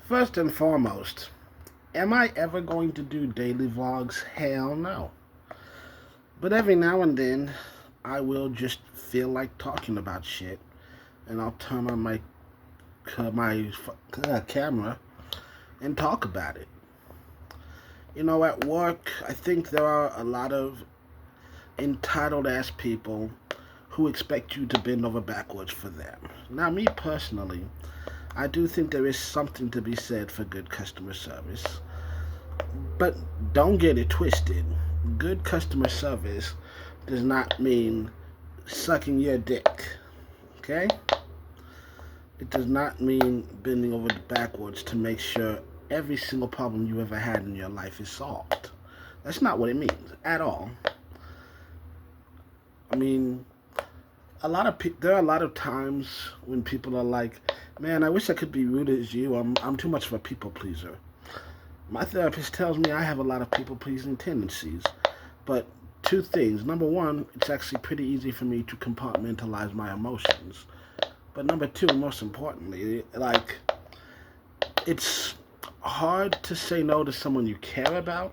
First and foremost, am I ever going to do daily vlogs? Hell no. But every now and then, I will just feel like talking about shit, and I'll turn on my camera and talk about it. At work, I think there are a lot of entitled ass people who expect you to bend over backwards for them. Now, me personally, I do think there is something to be said for good customer service. But don't get it twisted. Good customer service does not mean sucking your dick. Okay? It does not mean bending over backwards to make sure every single problem you ever had in your life is solved. That's not what it means at all. I mean, there are a lot of times when people are like, "Man, I wish I could be rude as you. I'm too much of a people pleaser." My therapist tells me I have a lot of people pleasing tendencies, but two things. Number one, it's actually pretty easy for me to compartmentalize my emotions. But number two, most importantly, it's hard to say no to someone you care about,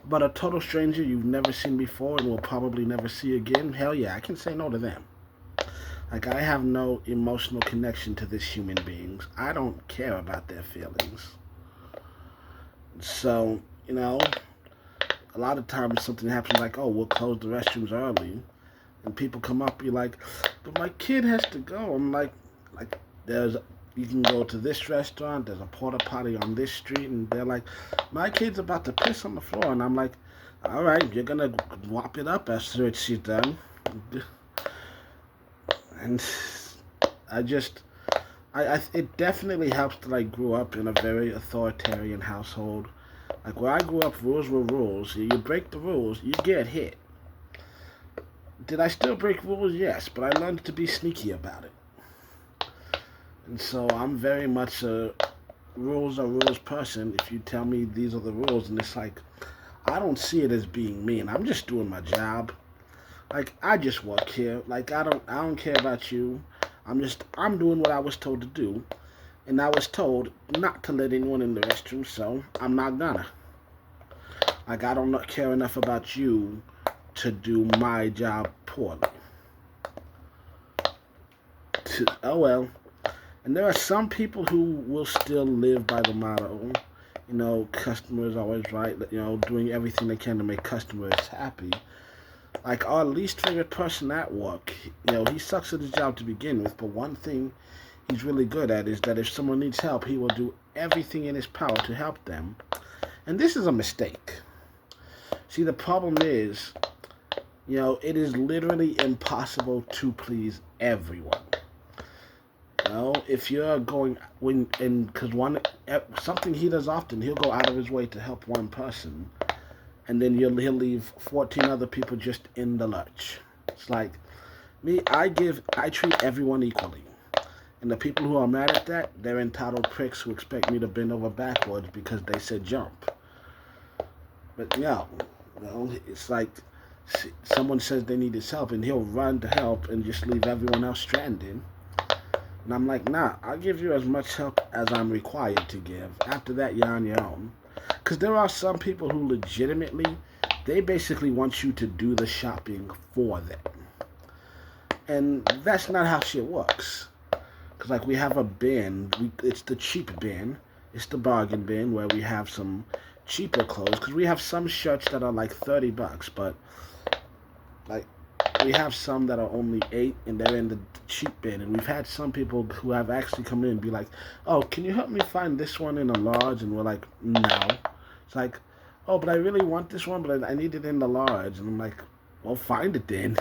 but a total stranger you've never seen before and will probably never see again, hell yeah, I can say no to them. I have no emotional connection to this human beings. I don't care about their feelings. So, a lot of times something happens like, oh, we'll close the restrooms early. And people come up, be like, but my kid has to go. I'm like, you can go to this restaurant, there's a porta potty on this street, and they're like, my kid's about to piss on the floor. And I'm like, all right, you're going to whop it up after she's done. And it definitely helps that I grew up in a very authoritarian household. Like where I grew up, rules were rules. You break the rules, you get hit. Did I still break rules? Yes, but I learned to be sneaky about it. And so I'm very much a rules are rules person. If you tell me these are the rules, and it's like, I don't see it as being mean. I'm just doing my job. Like I just work here. Like I don't care about you. I'm doing what I was told to do. And I was told not to let anyone in the restroom, so I'm not gonna. Like I don't care enough about you to do my job poorly. Oh well. And there are some people who will still live by the motto, customers always right, doing everything they can to make customers happy. Like our least favorite person at work, he sucks at his job to begin with, but one thing he's really good at is that if someone needs help, he will do everything in his power to help them. And this is a mistake. See, the problem is, it is literally impossible to please everyone. If you're going because something he does often, he'll go out of his way to help one person, and then he'll leave 14 other people just in the lurch. It's like me. I treat everyone equally, and the people who are mad at that, they're entitled pricks who expect me to bend over backwards because they said jump. But it's like someone says they need his help, and he'll run to help and just leave everyone else stranded. And I'm like, nah, I'll give you as much help as I'm required to give. After that, you're on your own. Because there are some people who legitimately, they basically want you to do the shopping for them. And that's not how shit works. Because, we have a bin. It's the cheap bin. It's the bargain bin where we have some cheaper clothes. Because we have some shirts that are like $30, but, we have some that are only $8 and they're in the cheap bin. And we've had some people who have actually come in and be like, oh, can you help me find this one in a large? And we're like, no. It's like, oh, but I really want this one, but I need it in the large. And I'm like, well, find it then.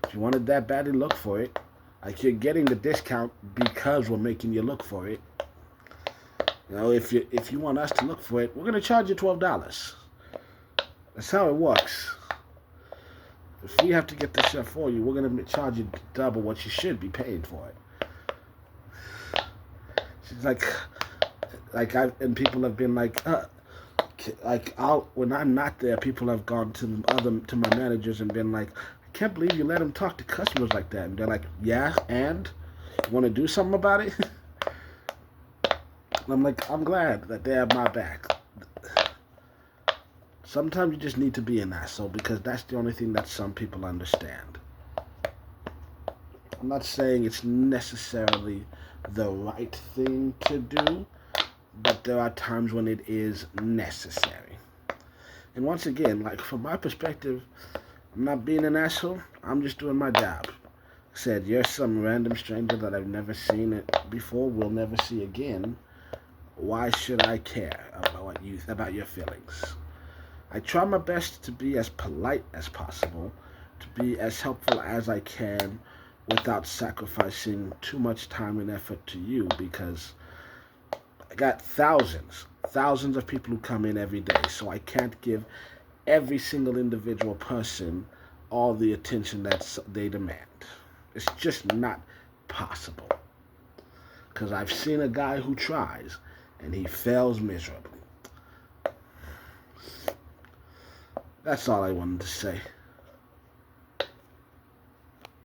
If you want it that badly, look for it. Like, you're getting the discount because we're making you look for it. If you want us to look for it, we're going to charge you $12. That's how it works. If we have to get this shit for you, we're going to charge you double what you should be paying for it. She's and people have been like, when I'm not there, people have gone to my managers and been like, I can't believe you let him talk to customers like that. And they're like, yeah, and? You want to do something about it? I'm like, I'm glad that they have my back. Sometimes you just need to be an asshole because that's the only thing that some people understand. I'm not saying it's necessarily the right thing to do, but there are times when it is necessary. And once again, like from my perspective, I'm not being an asshole. I'm just doing my job. Said you're some random stranger that I've never seen it before, will never see again. Why should I care about your feelings? I try my best to be as polite as possible, to be as helpful as I can without sacrificing too much time and effort to you because I got thousands of people who come in every day, so I can't give every single individual person all the attention that they demand. It's just not possible. Because I've seen a guy who tries and he fails miserably. That's all I wanted to say.